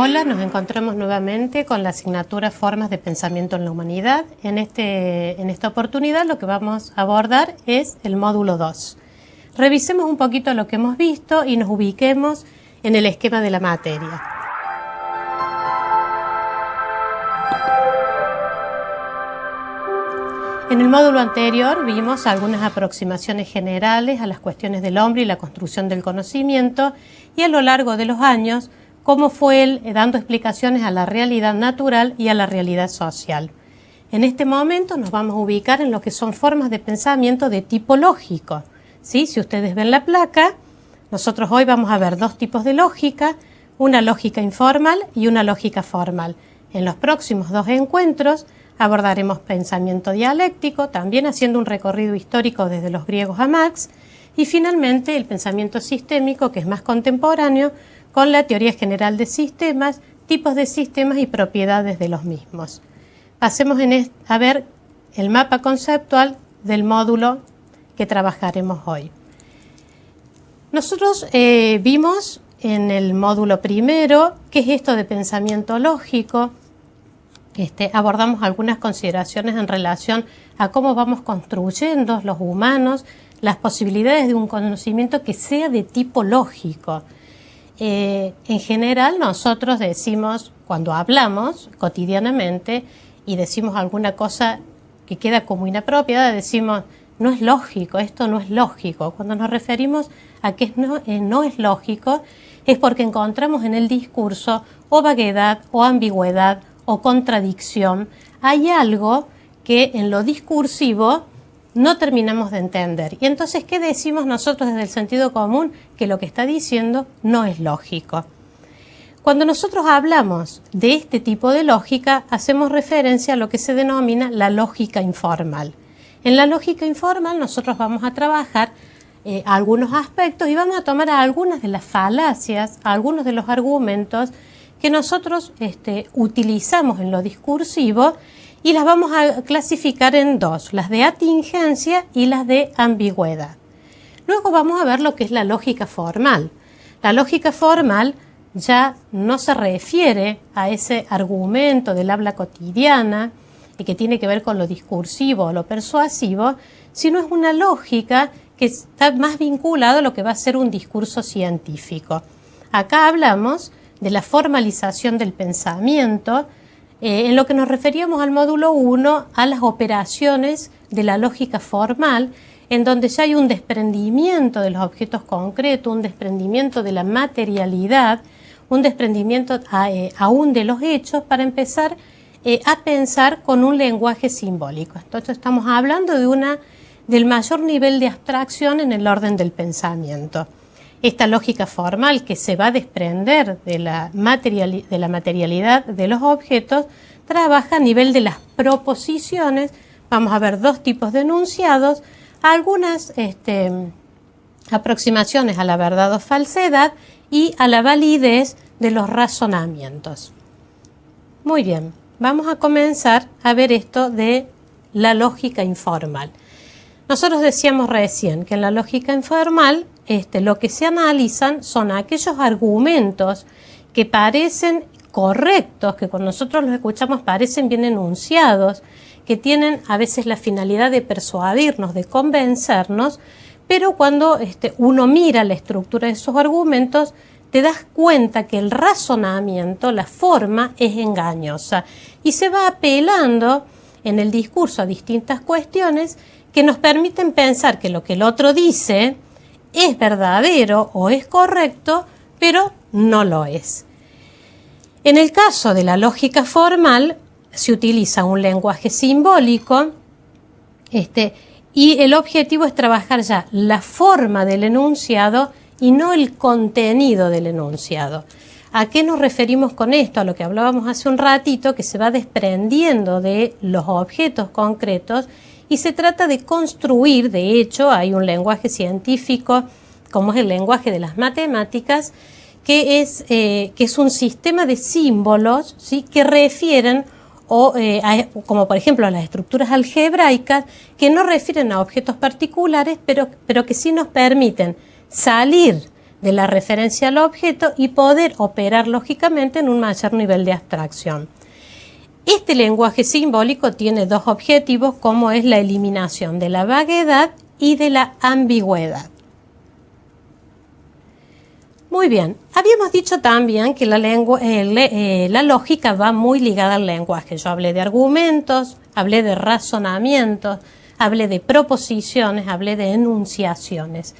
Hola, nos encontramos nuevamente con la asignatura Formas de Pensamiento en la Humanidad. En esta oportunidad lo que vamos a abordar es el módulo 2. Revisemos un poquito lo que hemos visto y nos ubiquemos en el esquema de la materia. En el módulo anterior vimos algunas aproximaciones generales a las cuestiones del hombre y la construcción del conocimiento, y a lo largo de los años cómo fue él dando explicaciones a la realidad natural y a la realidad social. En este momento nos vamos a ubicar en lo que son formas de pensamiento de tipo lógico. ¿Sí? Si ustedes ven la placa, nosotros hoy vamos a ver dos tipos de lógica, una lógica informal y una lógica formal. En los próximos dos encuentros abordaremos pensamiento dialéctico, también haciendo un recorrido histórico desde los griegos a Marx, y finalmente el pensamiento sistémico, que es más contemporáneo, con la teoría general de sistemas, tipos de sistemas y propiedades de los mismos. Pasemos a ver el mapa conceptual del módulo que trabajaremos hoy. Nosotros vimos en el módulo primero qué es esto de pensamiento lógico. Abordamos algunas consideraciones en relación a cómo vamos construyendo los humanos las posibilidades de un conocimiento que sea de tipo lógico. En general nosotros decimos, cuando hablamos cotidianamente y decimos alguna cosa que queda como inapropiada, decimos no es lógico, esto no es lógico. Cuando nos referimos a que no es lógico es porque encontramos en el discurso o vaguedad o ambigüedad o contradicción. Hay algo que en lo discursivo no terminamos de entender. Y entonces, ¿qué decimos nosotros desde el sentido común? Que lo que está diciendo no es lógico. Cuando nosotros hablamos de este tipo de lógica, hacemos referencia a lo que se denomina la lógica informal. En la lógica informal nosotros vamos a trabajar algunos aspectos y vamos a tomar algunas de las falacias, algunos de los argumentos que nosotros utilizamos en lo discursivo, y las vamos a clasificar en dos, las de atingencia y las de ambigüedad. Luego vamos a ver lo que es la lógica formal. La lógica formal ya no se refiere a ese argumento del habla cotidiana y que tiene que ver con lo discursivo o lo persuasivo, sino es una lógica que está más vinculada a lo que va a ser un discurso científico. Acá hablamos de la formalización del pensamiento, en lo que nos referíamos al módulo 1 a las operaciones de la lógica formal, en donde ya hay un desprendimiento de los objetos concretos, un desprendimiento de la materialidad, un desprendimiento aún de los hechos, para empezar a pensar con un lenguaje simbólico. Entonces estamos hablando del mayor nivel de abstracción en el orden del pensamiento. Esta lógica formal, que se va a desprender de la materialidad de los objetos, trabaja a nivel de las proposiciones. Vamos a ver dos tipos de enunciados, algunas aproximaciones a la verdad o falsedad y a la validez de los razonamientos. Muy bien, vamos a comenzar a ver esto de la lógica informal. Nosotros decíamos recién que en la lógica informal lo que se analizan son aquellos argumentos que parecen correctos, que cuando nosotros los escuchamos parecen bien enunciados, que tienen a veces la finalidad de persuadirnos, de convencernos, pero cuando uno mira la estructura de esos argumentos, te das cuenta que el razonamiento, la forma, es engañosa y se va apelando en el discurso a distintas cuestiones que nos permiten pensar que lo que el otro dice es verdadero o es correcto, pero no lo es. En el caso de la lógica formal, se utiliza un lenguaje simbólico y el objetivo es trabajar ya la forma del enunciado y no el contenido del enunciado. ¿A qué nos referimos con esto? A lo que hablábamos hace un ratito, que se va desprendiendo de los objetos concretos y se trata de construir. De hecho, hay un lenguaje científico, como es el lenguaje de las matemáticas, que es un sistema de símbolos, ¿sí?, que refieren como por ejemplo a las estructuras algebraicas, que no refieren a objetos particulares, pero que sí nos permiten salir de la referencia al objeto y poder operar lógicamente en un mayor nivel de abstracción. Este lenguaje simbólico tiene dos objetivos, como es la eliminación de la vaguedad y de la ambigüedad. Muy bien, habíamos dicho también que la lógica va muy ligada al lenguaje. Yo hablé de argumentos, hablé de razonamientos, hablé de proposiciones, hablé de enunciaciones.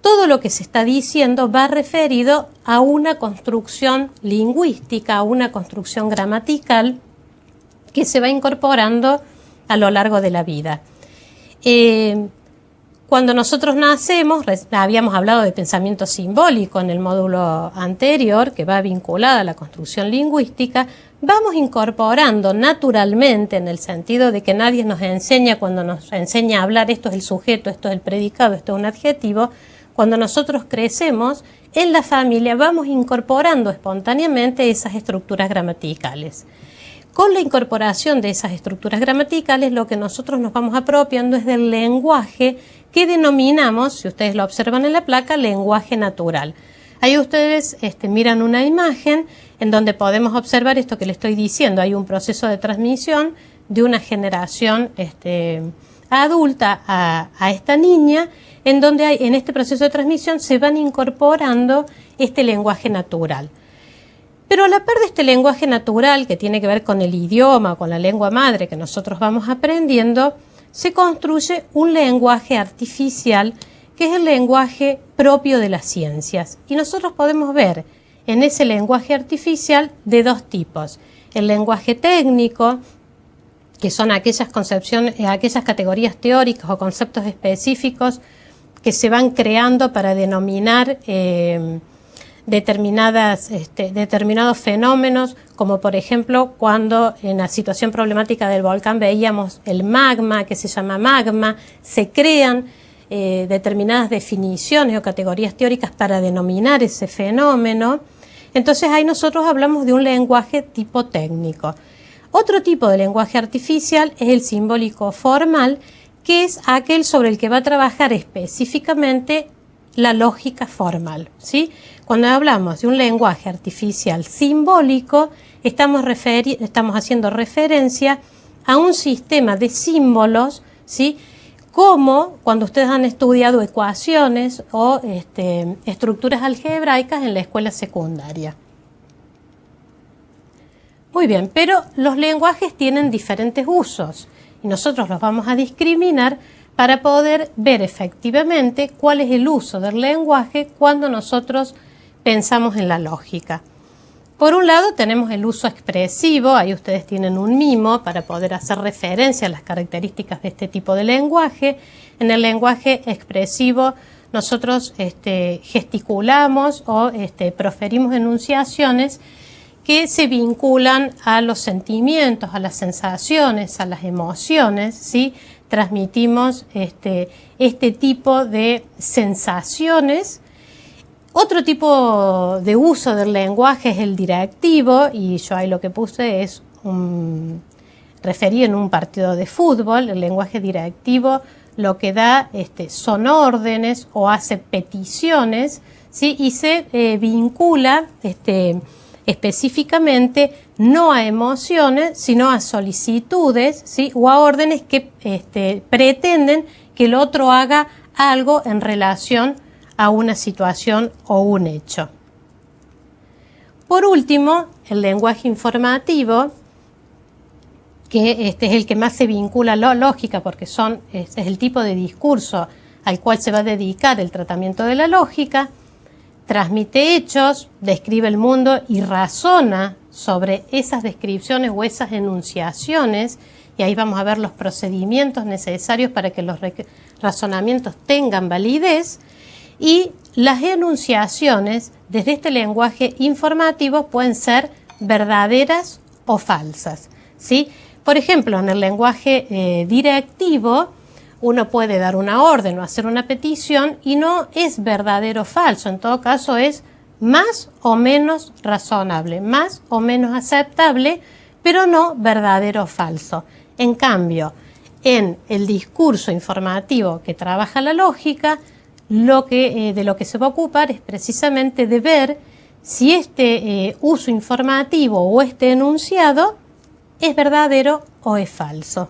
Todo lo que se está diciendo va referido a una construcción lingüística, a una construcción gramatical que se va incorporando a lo largo de la vida. Cuando nosotros nacemos, habíamos hablado de pensamiento simbólico en el módulo anterior, que va vinculado a la construcción lingüística, vamos incorporando naturalmente, en el sentido de que nadie nos enseña, cuando nos enseña a hablar, esto es el sujeto, esto es el predicado, esto es un adjetivo. Cuando nosotros crecemos, en la familia vamos incorporando espontáneamente esas estructuras gramaticales. Con la incorporación de esas estructuras gramaticales, lo que nosotros nos vamos apropiando es del lenguaje que denominamos, si ustedes lo observan en la placa, lenguaje natural. Ahí ustedes miran una imagen en donde podemos observar esto que les estoy diciendo. Hay un proceso de transmisión de una generación adulta a esta niña, en donde en este proceso de transmisión se van incorporando este lenguaje natural. Pero a la par de este lenguaje natural, que tiene que ver con el idioma, con la lengua madre que nosotros vamos aprendiendo, se construye un lenguaje artificial que es el lenguaje propio de las ciencias. Y nosotros podemos ver en ese lenguaje artificial de dos tipos. El lenguaje técnico, que son aquellas concepciones, aquellas categorías teóricas o conceptos específicos que se van creando para denominar determinados fenómenos, como por ejemplo cuando en la situación problemática del volcán veíamos el magma, que se llama magma, se crean determinadas definiciones o categorías teóricas para denominar ese fenómeno. Entonces ahí nosotros hablamos de un lenguaje tipo técnico. Otro tipo de lenguaje artificial es el simbólico formal, que es aquel sobre el que va a trabajar específicamente la lógica formal, ¿sí? Cuando hablamos de un lenguaje artificial simbólico, estamos haciendo referencia a un sistema de símbolos, ¿sí? Como cuando ustedes han estudiado ecuaciones o estructuras algebraicas en la escuela secundaria. Muy bien, pero los lenguajes tienen diferentes usos y nosotros los vamos a discriminar para poder ver efectivamente cuál es el uso del lenguaje cuando nosotros pensamos en la lógica. Por un lado tenemos el uso expresivo, ahí ustedes tienen un mimo para poder hacer referencia a las características de este tipo de lenguaje. En el lenguaje expresivo nosotros gesticulamos o proferimos enunciaciones que se vinculan a los sentimientos, a las sensaciones, a las emociones, ¿sí? Transmitimos este tipo de sensaciones. Otro tipo de uso del lenguaje es el directivo, y yo ahí lo que puse es referí en un partido de fútbol. El lenguaje directivo lo que da son órdenes o hace peticiones, ¿sí? Y se vincula específicamente no a emociones, sino a solicitudes, ¿sí? O a órdenes que pretenden que el otro haga algo en relación a una situación o un hecho. Por último, el lenguaje informativo, que es el que más se vincula a la lógica, porque es el tipo de discurso al cual se va a dedicar el tratamiento de la lógica. Transmite hechos, describe el mundo y razona sobre esas descripciones o esas enunciaciones, y ahí vamos a ver los procedimientos necesarios para que los razonamientos tengan validez. Y las enunciaciones desde este lenguaje informativo pueden ser verdaderas o falsas, ¿sí? Por ejemplo, en el lenguaje directivo, uno puede dar una orden o hacer una petición y no es verdadero o falso. En todo caso es más o menos razonable, más o menos aceptable, pero no verdadero o falso. En cambio, en el discurso informativo que trabaja la lógica, de lo que se va a ocupar es precisamente de ver si este uso informativo o este enunciado es verdadero o es falso.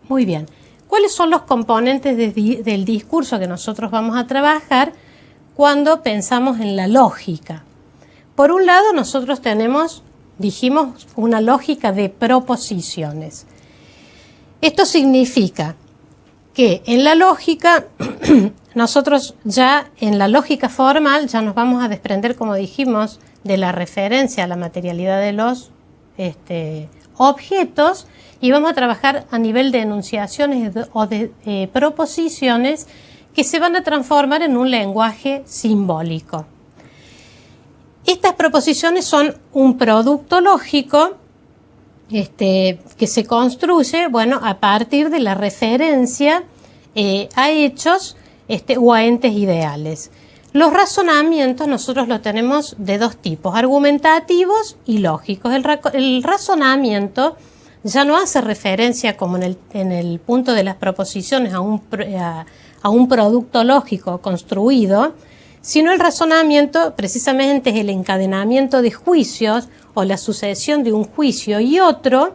Muy bien. ¿Cuáles son los componentes del discurso que nosotros vamos a trabajar cuando pensamos en la lógica? Por un lado, nosotros dijimos, una lógica de proposiciones. Esto significa que en la lógica, nosotros ya en la lógica formal ya nos vamos a desprender, como dijimos, de la referencia a la materialidad de los objetos, y vamos a trabajar a nivel de enunciaciones o de proposiciones que se van a transformar en un lenguaje simbólico. Estas proposiciones son un producto lógico que se construye, a partir de la referencia a hechos o a entes ideales. Los razonamientos nosotros los tenemos de dos tipos, argumentativos y lógicos. El razonamiento ya no hace referencia, como en el punto de las proposiciones, a un producto lógico construido, sino el razonamiento precisamente es el encadenamiento de juicios o la sucesión de un juicio y otro,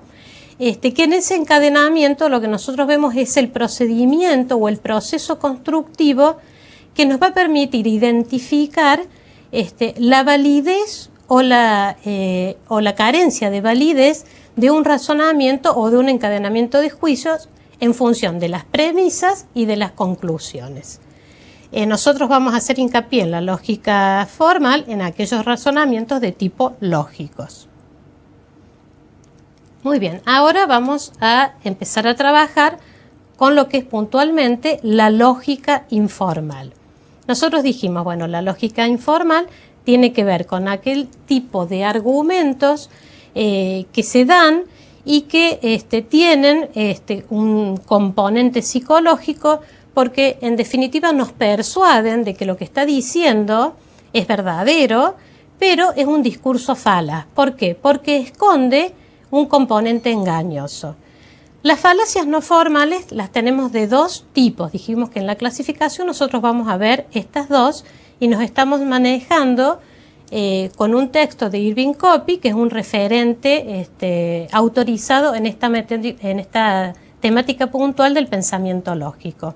que en ese encadenamiento lo que nosotros vemos es el procedimiento o el proceso constructivo que nos va a permitir identificar la validez o la carencia de validez de un razonamiento o de un encadenamiento de juicios en función de las premisas y de las conclusiones. Nosotros vamos a hacer hincapié en la lógica formal, en aquellos razonamientos de tipo lógicos. Muy bien, ahora vamos a empezar a trabajar con lo que es puntualmente la lógica informal. Nosotros dijimos, la lógica informal tiene que ver con aquel tipo de argumentos que se dan y que tienen un componente psicológico, porque en definitiva nos persuaden de que lo que está diciendo es verdadero, pero es un discurso falaz. ¿Por qué? Porque esconde un componente engañoso. Las falacias no formales las tenemos de dos tipos. Dijimos que en la clasificación nosotros vamos a ver estas dos y nos estamos manejando con un texto de Irving Copy, que es un referente autorizado en esta temática puntual del pensamiento lógico.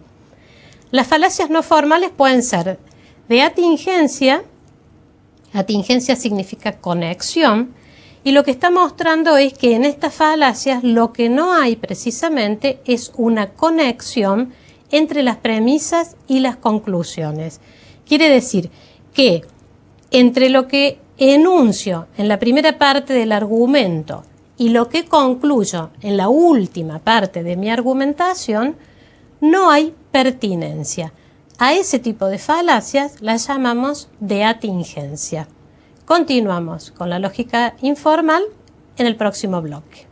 Las falacias no formales pueden ser de atingencia significa conexión, y lo que está mostrando es que en estas falacias lo que no hay precisamente es una conexión entre las premisas y las conclusiones. Quiere decir que entre lo que enuncio en la primera parte del argumento y lo que concluyo en la última parte de mi argumentación, no hay pertinencia. A ese tipo de falacias las llamamos de atingencia. Continuamos con la lógica informal en el próximo bloque.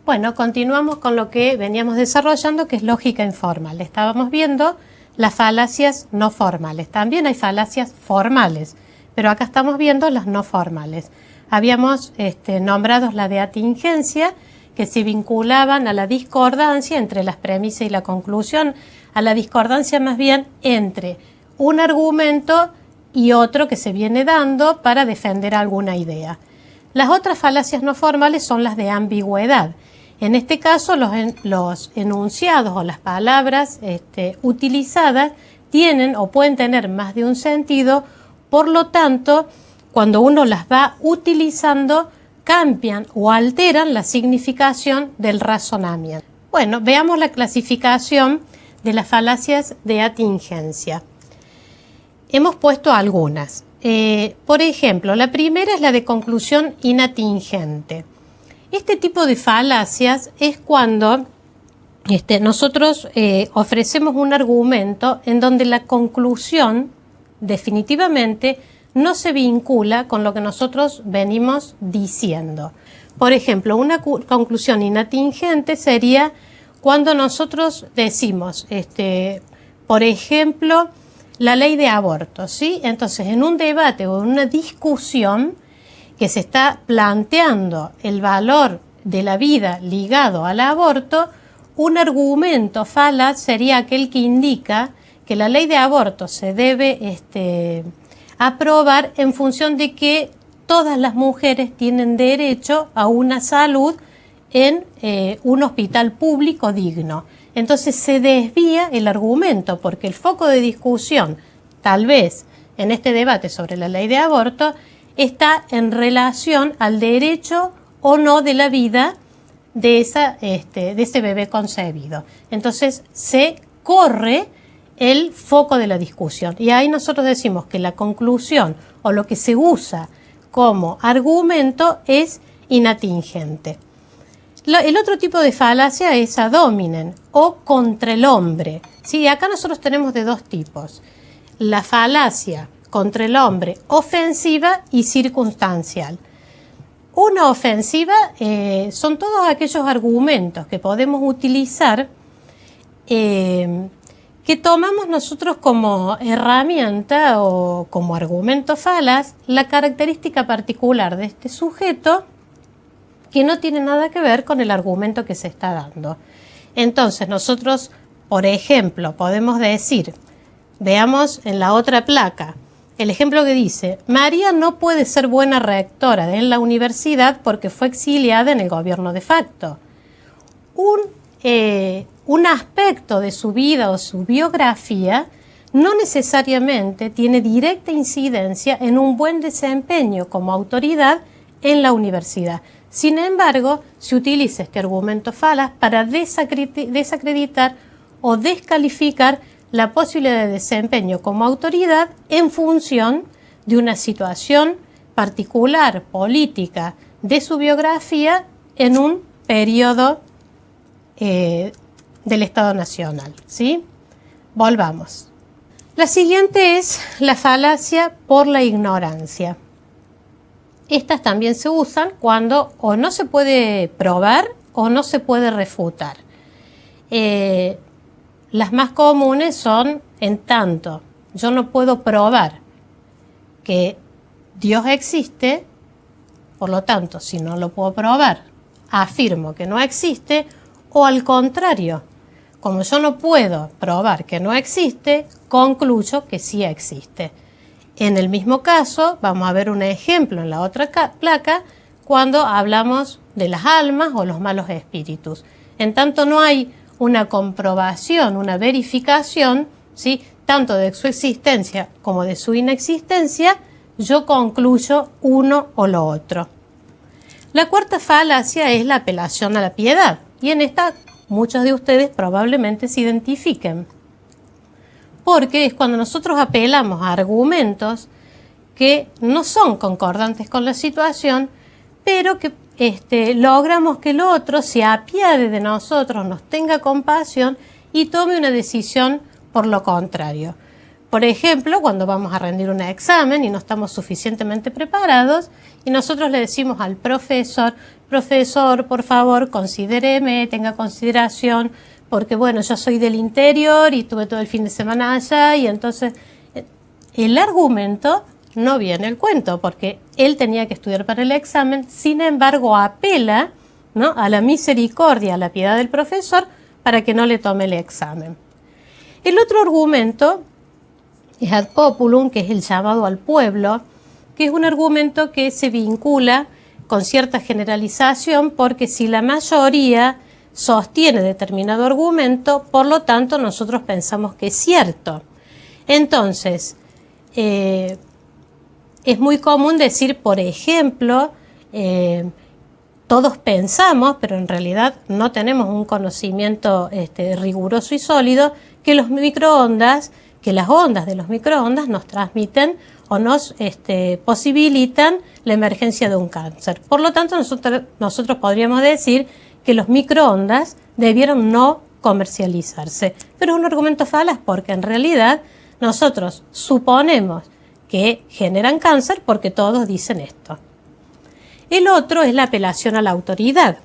Bueno, continuamos con lo que veníamos desarrollando, que es lógica informal. Estábamos viendo las falacias no formales. También hay falacias formales, pero acá estamos viendo las no formales. Habíamos nombrado la de atingencia, que se vinculaban a la discordancia entre las premisas y la conclusión, a la discordancia más bien entre un argumento y otro que se viene dando para defender alguna idea. Las otras falacias no formales son las de ambigüedad. En este caso, los enunciados o las palabras utilizadas tienen o pueden tener más de un sentido Por lo tanto, cuando uno las va utilizando, cambian o alteran la significación del razonamiento. Bueno, veamos la clasificación de las falacias de atingencia. Hemos puesto algunas. Por ejemplo, la primera es la de conclusión inatingente. Este tipo de falacias es cuando nosotros ofrecemos un argumento en donde la conclusión definitivamente no se vincula con lo que nosotros venimos diciendo. Por ejemplo, una conclusión inatingente sería cuando nosotros decimos, por ejemplo, la ley de aborto, ¿sí? Entonces, en un debate o en una discusión que se está planteando el valor de la vida ligado al aborto, un argumento falaz sería aquel que indica que la ley de aborto se debe aprobar en función de que todas las mujeres tienen derecho a una salud en un hospital público digno. Entonces se desvía el argumento porque el foco de discusión, tal vez en este debate sobre la ley de aborto, está en relación al derecho o no de la vida de ese bebé concebido. Entonces se corre el foco de la discusión y ahí nosotros decimos que la conclusión o lo que se usa como argumento es inatingente. El otro tipo de falacia es ad hominem o contra el hombre. ¿Sí? Acá nosotros tenemos de dos tipos. La falacia contra el hombre ofensiva y circunstancial. Una ofensiva son todos aquellos argumentos que podemos utilizar que tomamos nosotros como herramienta o como argumento falaz la característica particular de este sujeto que no tiene nada que ver con el argumento que se está dando. Entonces nosotros, por ejemplo, podemos decir, veamos en la otra placa, el ejemplo que dice, María no puede ser buena rectora en la universidad porque fue exiliada en el gobierno de facto. Un aspecto de su vida o su biografía no necesariamente tiene directa incidencia en un buen desempeño como autoridad en la universidad. Sin embargo, se utiliza este argumento falaz para desacreditar o descalificar la posibilidad de desempeño como autoridad en función de una situación particular, política, de su biografía en un periodo del Estado Nacional, ¿sí? Volvamos. La siguiente es la falacia por la ignorancia. Estas también se usan cuando o no se puede probar o no se puede refutar. Las más comunes son en tanto yo no puedo probar que Dios existe, por lo tanto, si no lo puedo probar, afirmo que no existe, o al contrario, como yo no puedo probar que no existe, concluyo que sí existe. En el mismo caso, vamos a ver un ejemplo en la otra placa, cuando hablamos de las almas o los malos espíritus. En tanto no hay una comprobación, una verificación, ¿sí?, tanto de su existencia como de su inexistencia, yo concluyo uno o lo otro. La cuarta falacia es la apelación a la piedad, y en esta muchos de ustedes probablemente se identifiquen, porque es cuando nosotros apelamos a argumentos que no son concordantes con la situación, pero que logramos que el otro se apiade de nosotros, nos tenga compasión y tome una decisión por lo contrario. Por ejemplo, cuando vamos a rendir un examen y no estamos suficientemente preparados y nosotros le decimos al profesor, profesor, por favor, considéreme, tenga consideración, porque bueno, yo soy del interior y tuve todo el fin de semana allá y entonces el argumento no viene el cuento porque él tenía que estudiar para el examen, sin embargo apela, ¿no?, a la misericordia, a la piedad del profesor para que no le tome el examen. El otro argumento es ad populum, que es el llamado al pueblo, que es un argumento que se vincula con cierta generalización porque si la mayoría sostiene determinado argumento, por lo tanto nosotros pensamos que es cierto. Entonces, es muy común decir, por ejemplo, todos pensamos, pero en realidad no tenemos un conocimiento riguroso y sólido, que los microondas, que las ondas de los microondas nos transmiten o nos posibilitan la emergencia de un cáncer. Por lo tanto, nosotros podríamos decir que los microondas debieron no comercializarse. Pero es un argumento falaz porque en realidad nosotros suponemos que generan cáncer porque todos dicen esto. El otro es la apelación a la autoridad,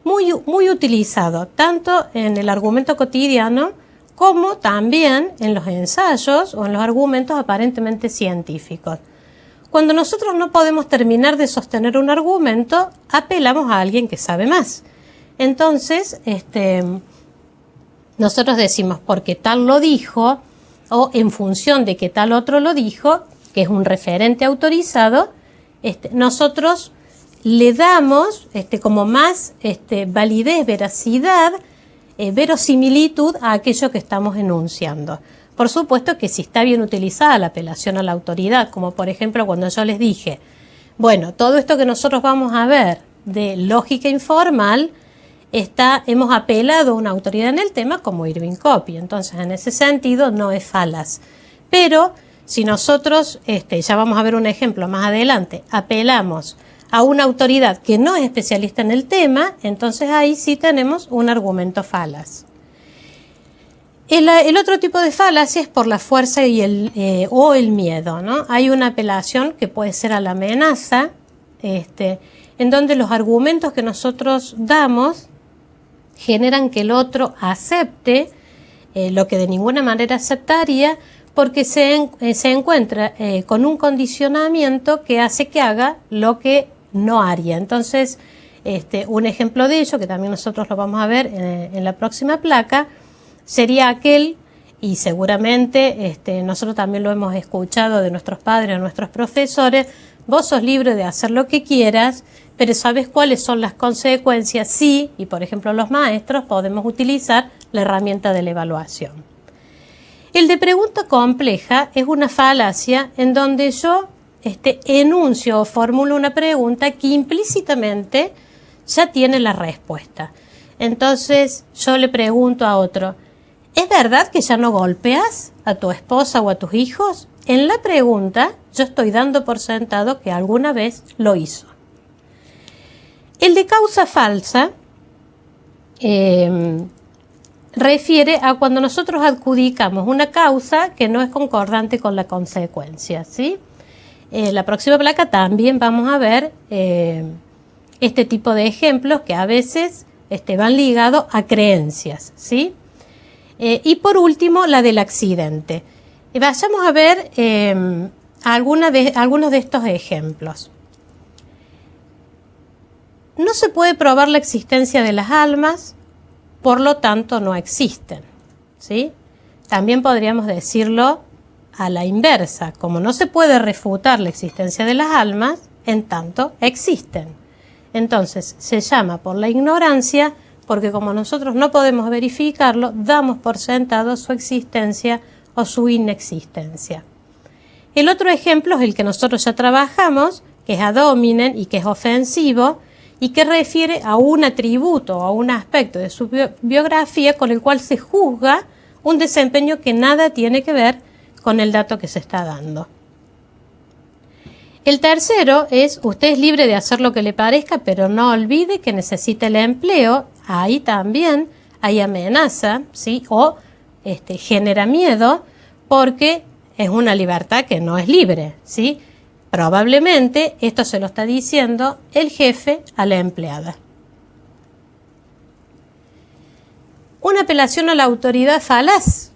muy utilizado tanto en el argumento cotidiano como también en los ensayos o en los argumentos aparentemente científicos. Cuando nosotros no podemos terminar de sostener un argumento, apelamos a alguien que sabe más. Entonces, nosotros decimos porque tal lo dijo o en función de que tal otro lo dijo, que es un referente autorizado, nosotros le damos como más validez, veracidad, verosimilitud a aquello que estamos enunciando. Por supuesto que si está bien utilizada la apelación a la autoridad, como por ejemplo cuando yo les dije, bueno, todo esto que nosotros vamos a ver de lógica informal, hemos apelado a una autoridad en el tema como Irving Copy, entonces en ese sentido no es falaz. Pero si nosotros, ya vamos a ver un ejemplo más adelante, apelamos a una autoridad que no es especialista en el tema, entonces ahí sí tenemos un argumento falaz. El otro tipo de falacia es por la fuerza o el miedo, ¿no? Hay una apelación que puede ser a la amenaza, en donde los argumentos que nosotros damos generan que el otro acepte lo que de ninguna manera aceptaría, porque se encuentra con un condicionamiento que hace que haga lo que no haría. Entonces, un ejemplo de ello, que también nosotros lo vamos a ver en la próxima placa, sería aquel, y seguramente nosotros también lo hemos escuchado de nuestros padres o nuestros profesores, vos sos libre de hacer lo que quieras, pero sabes cuáles son las consecuencias si, y por ejemplo los maestros, podemos utilizar la herramienta de la evaluación. El de pregunta compleja es una falacia en donde yo enuncio o formulo una pregunta que implícitamente ya tiene la respuesta. Entonces yo le pregunto a otro, ¿es verdad que ya no golpeas a tu esposa o a tus hijos? En la pregunta yo estoy dando por sentado que alguna vez lo hizo. El de causa falsa refiere a cuando nosotros adjudicamos una causa que no es concordante con la consecuencia, ¿sí? La próxima placa también vamos a ver este tipo de ejemplos que a veces van ligados a creencias, ¿sí? Y por último, la del accidente. Vayamos a ver algunos de estos ejemplos. No se puede probar la existencia de las almas, por lo tanto no existen, ¿sí? También podríamos decirlo a la inversa, como no se puede refutar la existencia de las almas, en tanto existen. Entonces se llama por la ignorancia, porque como nosotros no podemos verificarlo, damos por sentado su existencia o su inexistencia. El otro ejemplo es el que nosotros ya trabajamos, que es ad hominem y que es ofensivo, y que refiere a un atributo o a un aspecto de su biografía con el cual se juzga un desempeño que nada tiene que ver con el dato que se está dando. El tercero es, usted es libre de hacer lo que le parezca, pero no olvide que necesita el empleo. Ahí también hay amenaza, ¿sí? O genera miedo, porque es una libertad que no es libre, ¿sí? Probablemente esto se lo está diciendo el jefe a la empleada. Una apelación a la autoridad falaz.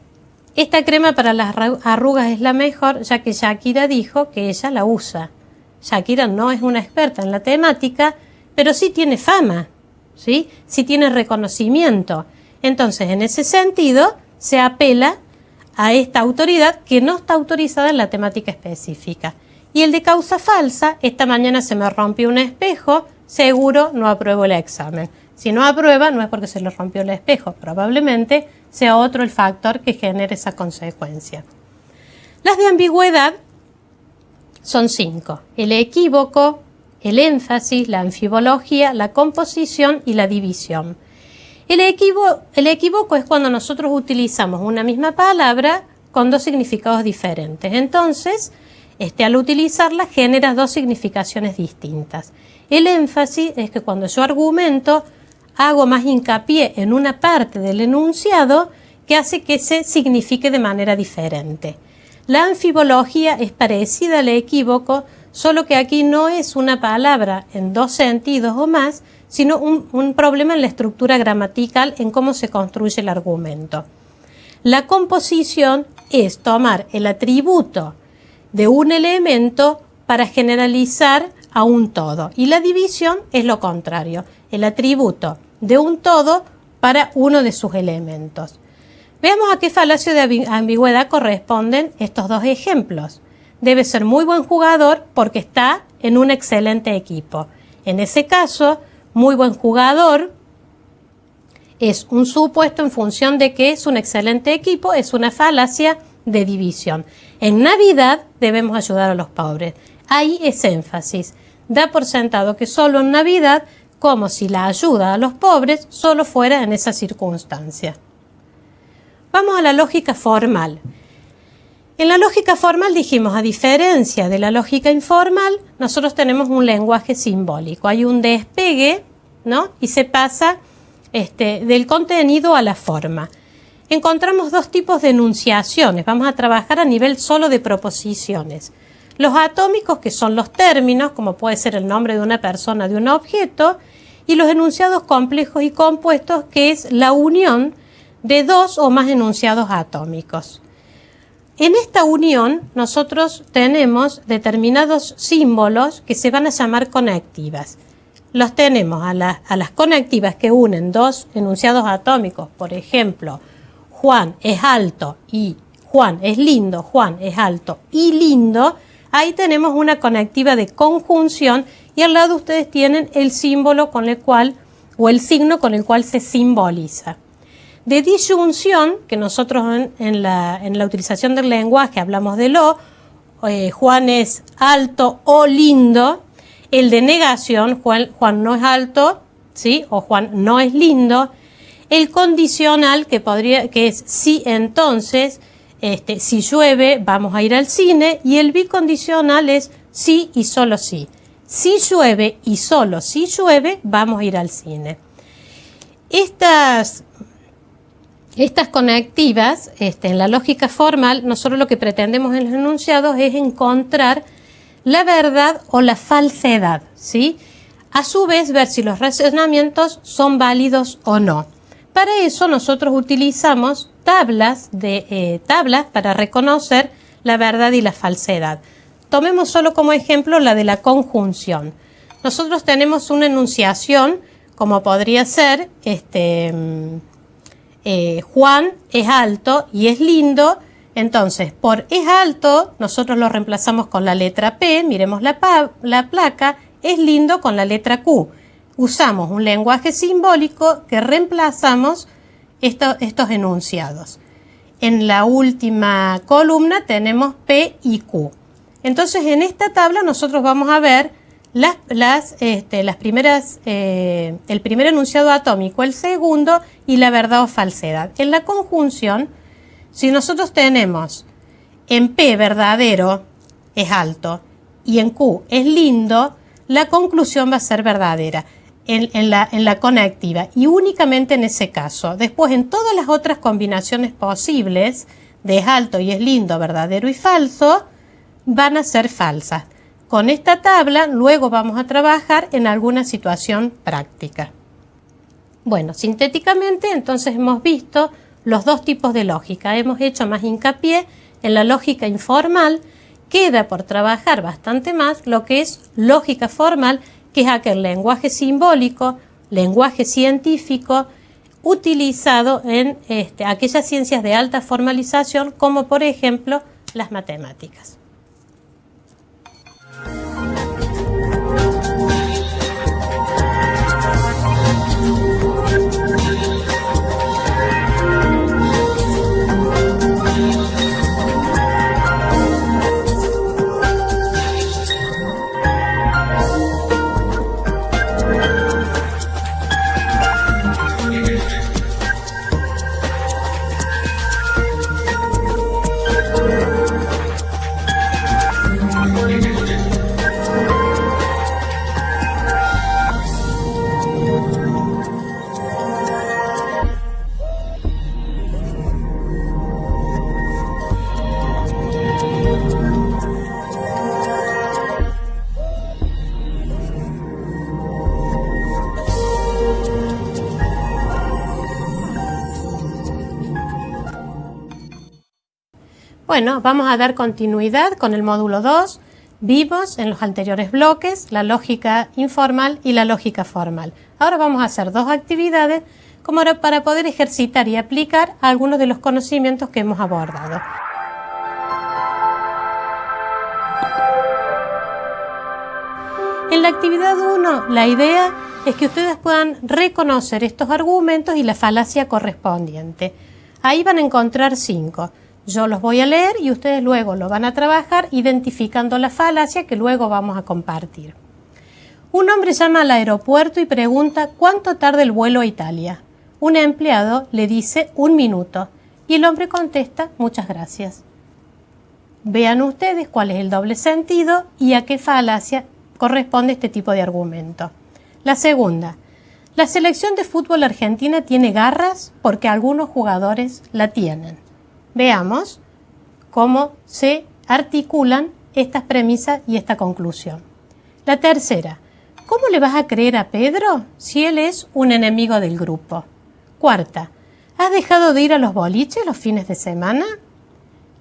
Esta crema para las arrugas es la mejor, ya que Shakira dijo que ella la usa. Shakira no es una experta en la temática, pero sí tiene fama, ¿sí? Sí tiene reconocimiento. Entonces, en ese sentido, se apela a esta autoridad que no está autorizada en la temática específica. Y el de causa falsa, esta mañana se me rompió un espejo, seguro no apruebo el examen. Si no aprueba, no es porque se le rompió el espejo, probablemente sea otro el factor que genere esa consecuencia. Las de ambigüedad son 5. El equívoco, el énfasis, la anfibología, la composición y la división. El equívoco es cuando nosotros utilizamos una misma palabra con dos significados diferentes. Entonces, al utilizarla genera dos significaciones distintas. El énfasis es que cuando yo argumento, hago más hincapié en una parte del enunciado que hace que se signifique de manera diferente. La anfibología es parecida al equívoco, solo que aquí no es una palabra en dos sentidos o más, sino un problema en la estructura gramatical, en cómo se construye el argumento. La composición es tomar el atributo de un elemento para generalizar a un todo, y la división es lo contrario, el atributo de un todo para uno de sus elementos. Veamos a qué falacia de ambigüedad corresponden estos dos ejemplos. Debe ser muy buen jugador porque está en un excelente equipo. En ese caso, muy buen jugador es un supuesto en función de que es un excelente equipo, es una falacia de división. En Navidad debemos ayudar a los pobres. Ahí es énfasis. Da por sentado que solo en Navidad, como si la ayuda a los pobres solo fuera en esa circunstancia. Vamos a la lógica formal. En la lógica formal dijimos, a diferencia de la lógica informal, nosotros tenemos un lenguaje simbólico. Hay un despegue, ¿no? Y se pasa del contenido a la forma. Encontramos dos tipos de enunciaciones. Vamos a trabajar a nivel solo de proposiciones. Los atómicos, que son los términos, como puede ser el nombre de una persona, de un objeto, y los enunciados complejos y compuestos, que es la unión de dos o más enunciados atómicos. En esta unión nosotros tenemos determinados símbolos que se van a llamar conectivas. Los tenemos a las conectivas que unen dos enunciados atómicos, por ejemplo, Juan es alto y Juan es lindo, Juan es alto y lindo. Ahí tenemos una conectiva de conjunción y al lado ustedes tienen el símbolo con el cual, o el signo con el cual se simboliza. De disyunción, que nosotros en la utilización del lenguaje hablamos de Juan es alto o lindo. El de negación, Juan no es alto, ¿sí? O Juan no es lindo. El condicional, que es sí, entonces, si llueve, vamos a ir al cine. Y el bicondicional es sí y solo sí. Si llueve y solo si llueve, vamos a ir al cine. Estas conectivas, en la lógica formal, nosotros lo que pretendemos en los enunciados es encontrar la verdad o la falsedad, ¿sí? A su vez, ver si los razonamientos son válidos o no. Para eso nosotros utilizamos tablas para reconocer la verdad y la falsedad. Tomemos solo como ejemplo la de la conjunción. Nosotros tenemos una enunciación, como podría ser, Juan es alto y es lindo. Entonces, por es alto, nosotros lo reemplazamos con la letra P, miremos la placa, es lindo con la letra Q. Usamos un lenguaje simbólico que reemplazamos estos enunciados. En la última columna tenemos P y Q. Entonces, en esta tabla nosotros vamos a ver el primer enunciado atómico, el segundo y la verdad o falsedad. En la conjunción, si nosotros tenemos en P verdadero es alto y en Q es lindo, la conclusión va a ser verdadera en la conectiva y únicamente en ese caso. Después, en todas las otras combinaciones posibles de es alto y es lindo, verdadero y falso, van a ser falsas. Con esta tabla luego vamos a trabajar en alguna situación práctica. Bueno, sintéticamente entonces hemos visto los dos tipos de lógica. Hemos hecho más hincapié en la lógica informal. Queda por trabajar bastante más lo que es lógica formal, que es aquel lenguaje simbólico, lenguaje científico, utilizado en aquellas ciencias de alta formalización, como por ejemplo las matemáticas. Bueno, vamos a dar continuidad con el módulo 2. Vimos en los anteriores bloques la lógica informal y la lógica formal. Ahora vamos a hacer dos actividades como para poder ejercitar y aplicar algunos de los conocimientos que hemos abordado. En la actividad 1, la idea es que ustedes puedan reconocer estos argumentos y la falacia correspondiente. Ahí van a encontrar 5. Yo los voy a leer y ustedes luego lo van a trabajar identificando la falacia que luego vamos a compartir. Un hombre llama al aeropuerto y pregunta ¿cuánto tarda el vuelo a Italia? Un empleado le dice 1 minuto y el hombre contesta muchas gracias. Vean ustedes cuál es el doble sentido y a qué falacia corresponde este tipo de argumento. La segunda, la selección de fútbol argentina tiene garras porque algunos jugadores la tienen. Veamos cómo se articulan estas premisas y esta conclusión. La tercera, ¿cómo le vas a creer a Pedro si él es un enemigo del grupo? Cuarta, ¿has dejado de ir a los boliches los fines de semana?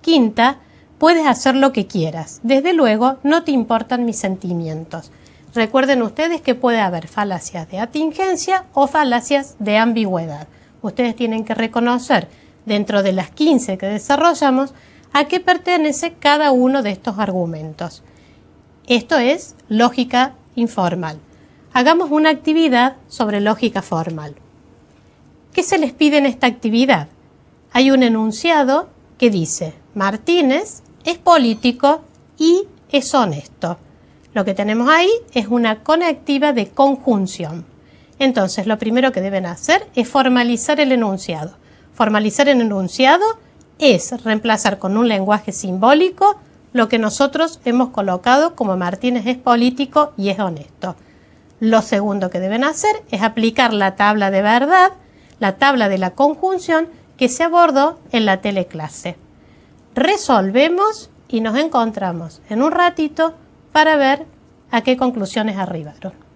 Quinta, puedes hacer lo que quieras. Desde luego, no te importan mis sentimientos. Recuerden ustedes que puede haber falacias de atingencia o falacias de ambigüedad. Ustedes tienen que reconocer dentro de las 15 que desarrollamos a qué pertenece cada uno de estos argumentos. Esto es lógica informal. Hagamos una actividad sobre lógica formal. ¿Qué se les pide en esta actividad? Hay un enunciado que dice Martínez es político y es honesto. Lo que tenemos ahí es una conectiva de conjunción. Entonces, lo primero que deben hacer es formalizar el enunciado. Formalizar el enunciado es reemplazar con un lenguaje simbólico lo que nosotros hemos colocado como Martínez es político y es honesto. Lo segundo que deben hacer es aplicar la tabla de verdad, la tabla de la conjunción que se abordó en la teleclase. Resolvemos y nos encontramos en un ratito para ver a qué conclusiones arribaron.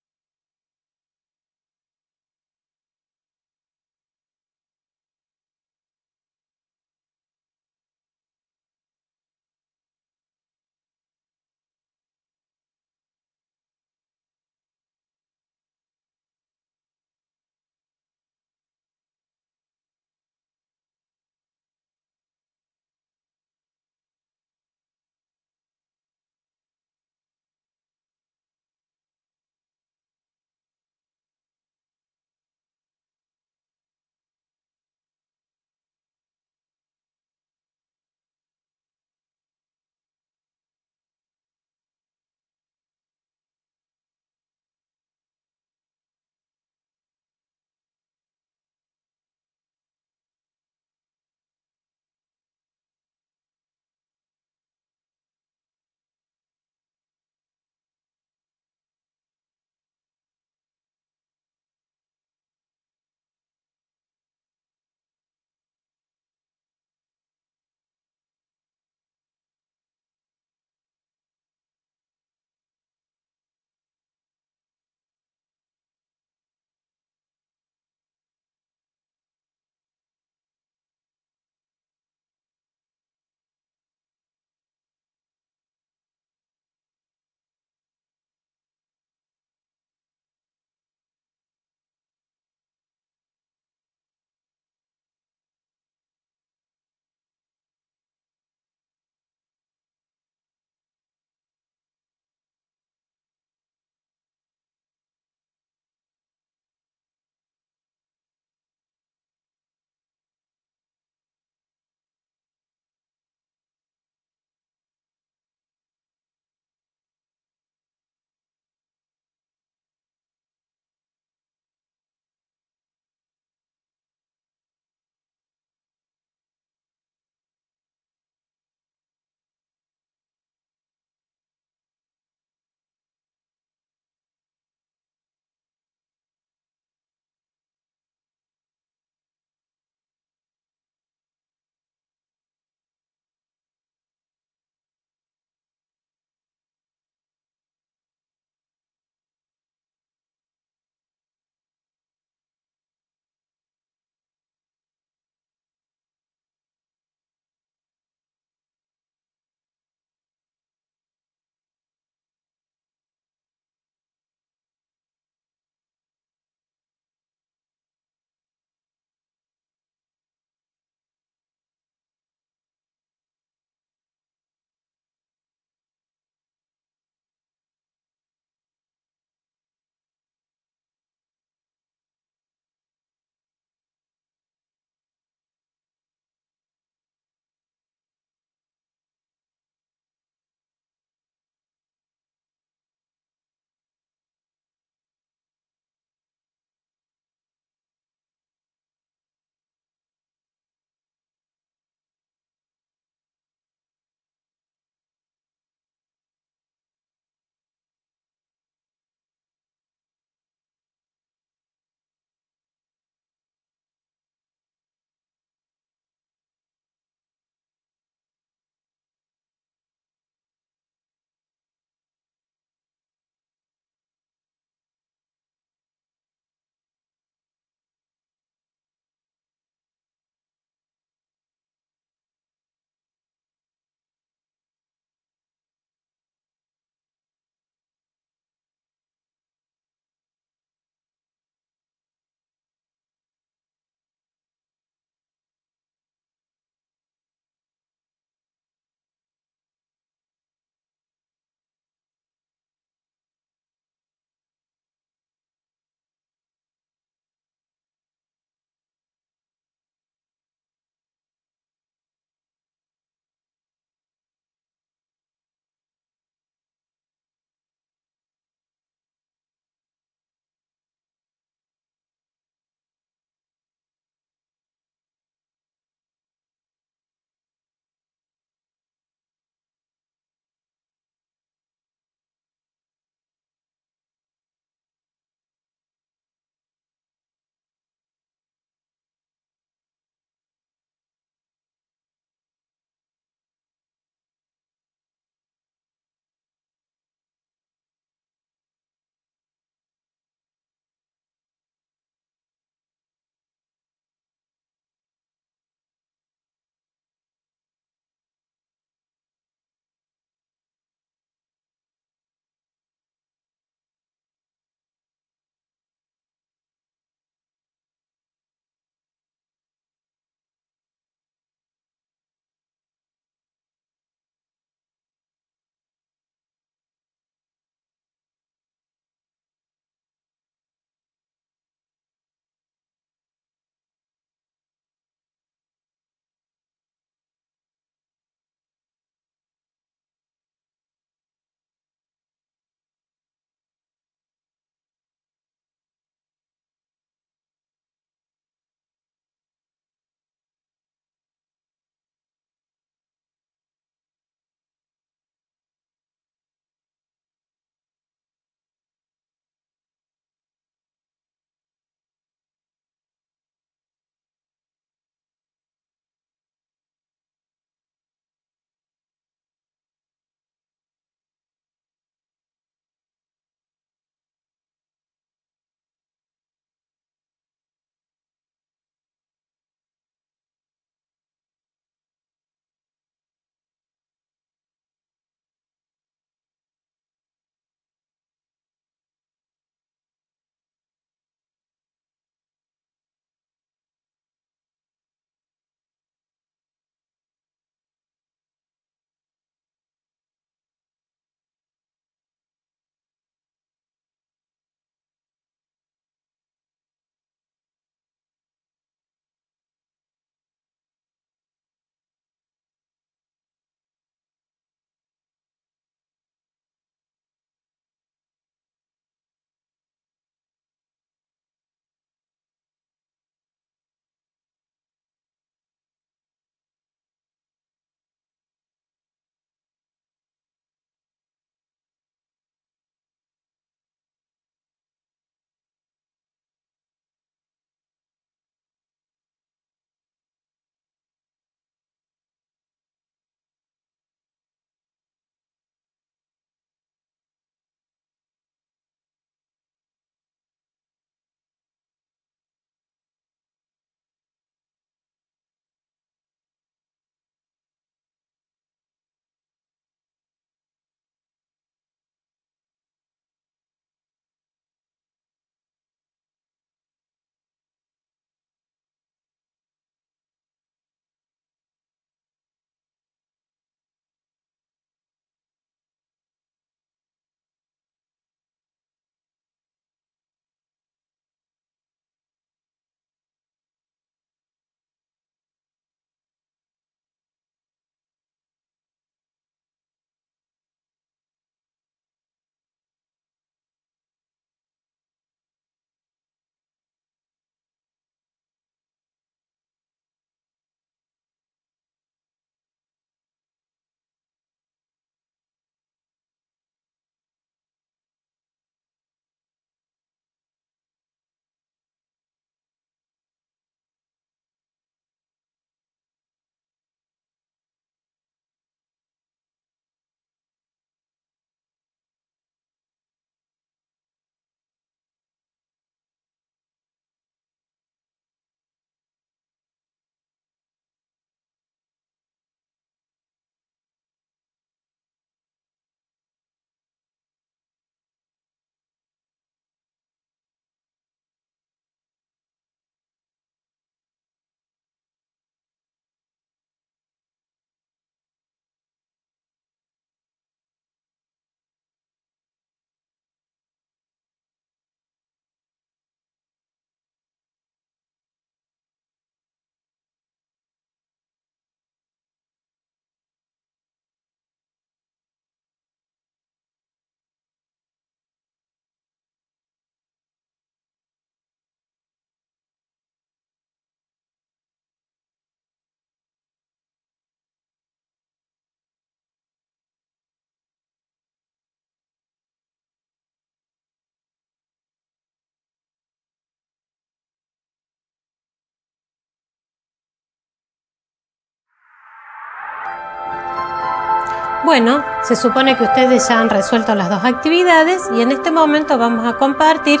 Bueno, se supone que ustedes ya han resuelto las dos actividades y en este momento vamos a compartir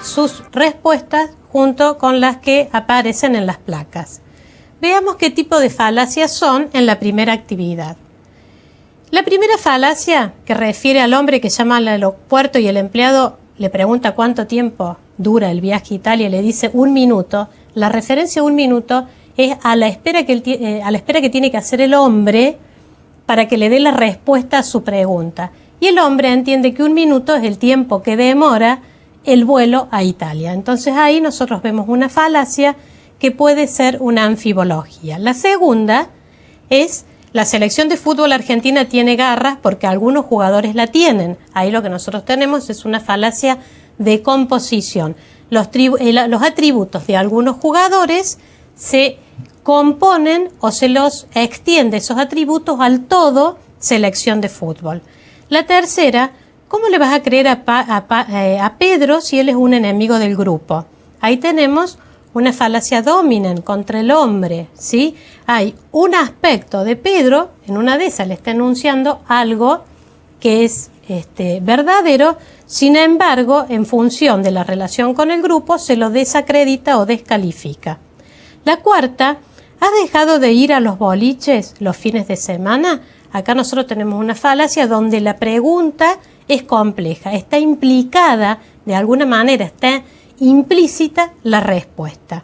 sus respuestas junto con las que aparecen en las placas. Veamos qué tipo de falacias son en la primera actividad. La primera falacia, que refiere al hombre que llama al aeropuerto y el empleado le pregunta cuánto tiempo dura el viaje a Italia y le dice 1 minuto, la referencia a 1 minuto es a la espera que tiene que hacer el hombre para que le dé la respuesta a su pregunta. Y el hombre entiende que 1 minuto es el tiempo que demora el vuelo a Italia. Entonces ahí nosotros vemos una falacia que puede ser una anfibología. La segunda es: la selección de fútbol argentina tiene garras porque algunos jugadores la tienen. Ahí lo que nosotros tenemos es una falacia de composición. Los atributos de algunos jugadores se componen o se los extiende esos atributos al todo selección de fútbol. La tercera: ¿cómo le vas a creer a Pedro si él es un enemigo del grupo? Ahí tenemos una falacia dominant contra el hombre, ¿sí? Hay un aspecto de Pedro, en una de esas le está enunciando algo que es verdadero, sin embargo, en función de la relación con el grupo, se lo desacredita o descalifica. La cuarta: ¿has dejado de ir a los boliches los fines de semana? Acá nosotros tenemos una falacia donde la pregunta es compleja, está implicada de alguna manera, está implícita la respuesta.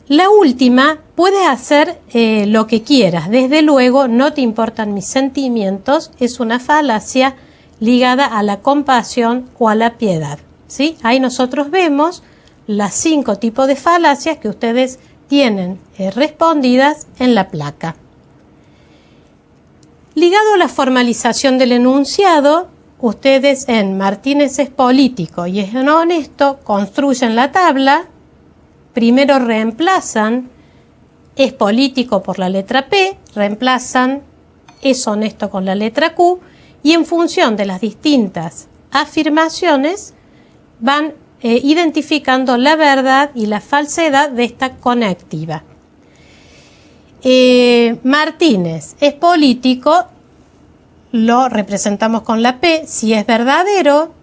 La última: puedes hacer lo que quieras, desde luego no te importan mis sentimientos, es una falacia ligada a la compasión o a la piedad, ¿sí? Ahí nosotros vemos las 5 tipos de falacias que ustedes tienen respondidas en la placa. Ligado a la formalización del enunciado, ustedes en Martínez es político y es honesto construyen la tabla. Primero reemplazan es político por la letra P, reemplazan es honesto con la letra Q y en función de las distintas afirmaciones van identificando la verdad y la falsedad de esta conectiva. Martínez es político, lo representamos con la P. Si es verdadero,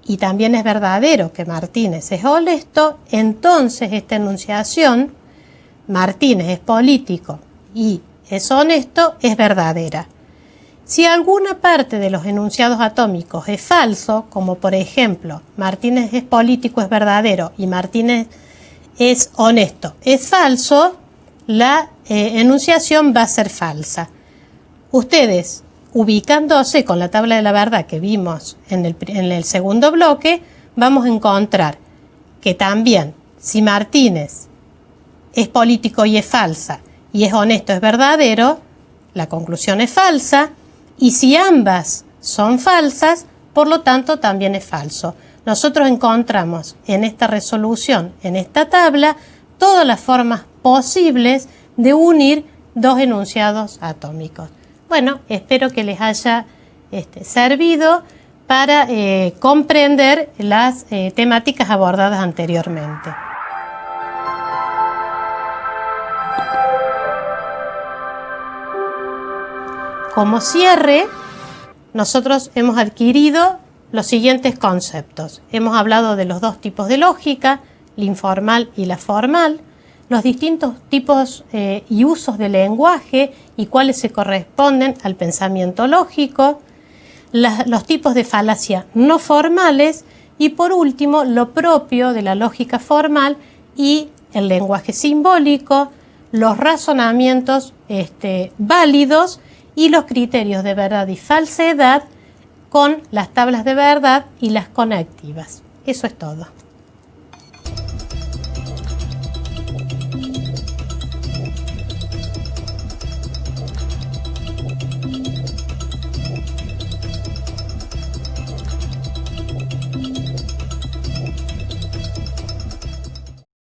y también es verdadero que Martínez es honesto, entonces esta enunciación, Martínez es político y es honesto, es verdadera. Si alguna parte de los enunciados atómicos es falso, como por ejemplo, Martínez es político, es verdadero, y Martínez es honesto, es falso, la enunciación va a ser falsa. Ustedes, ubicándose con la tabla de la verdad que vimos en el segundo bloque, vamos a encontrar que también si Martínez es político y es falsa, y es honesto, es verdadero, la conclusión es falsa, y si ambas son falsas, por lo tanto también es falso. Nosotros encontramos en esta resolución, en esta tabla, todas las formas posibles de unir dos enunciados atómicos. Bueno, espero que les haya servido para comprender las temáticas abordadas anteriormente. Como cierre, nosotros hemos adquirido los siguientes conceptos. Hemos hablado de los 2 tipos de lógica, la informal y la formal, los distintos tipos y usos del lenguaje y cuáles se corresponden al pensamiento lógico, los tipos de falacia no formales y por último lo propio de la lógica formal y el lenguaje simbólico, los razonamientos válidos y los criterios de verdad y falsedad con las tablas de verdad y las conectivas. Eso es todo.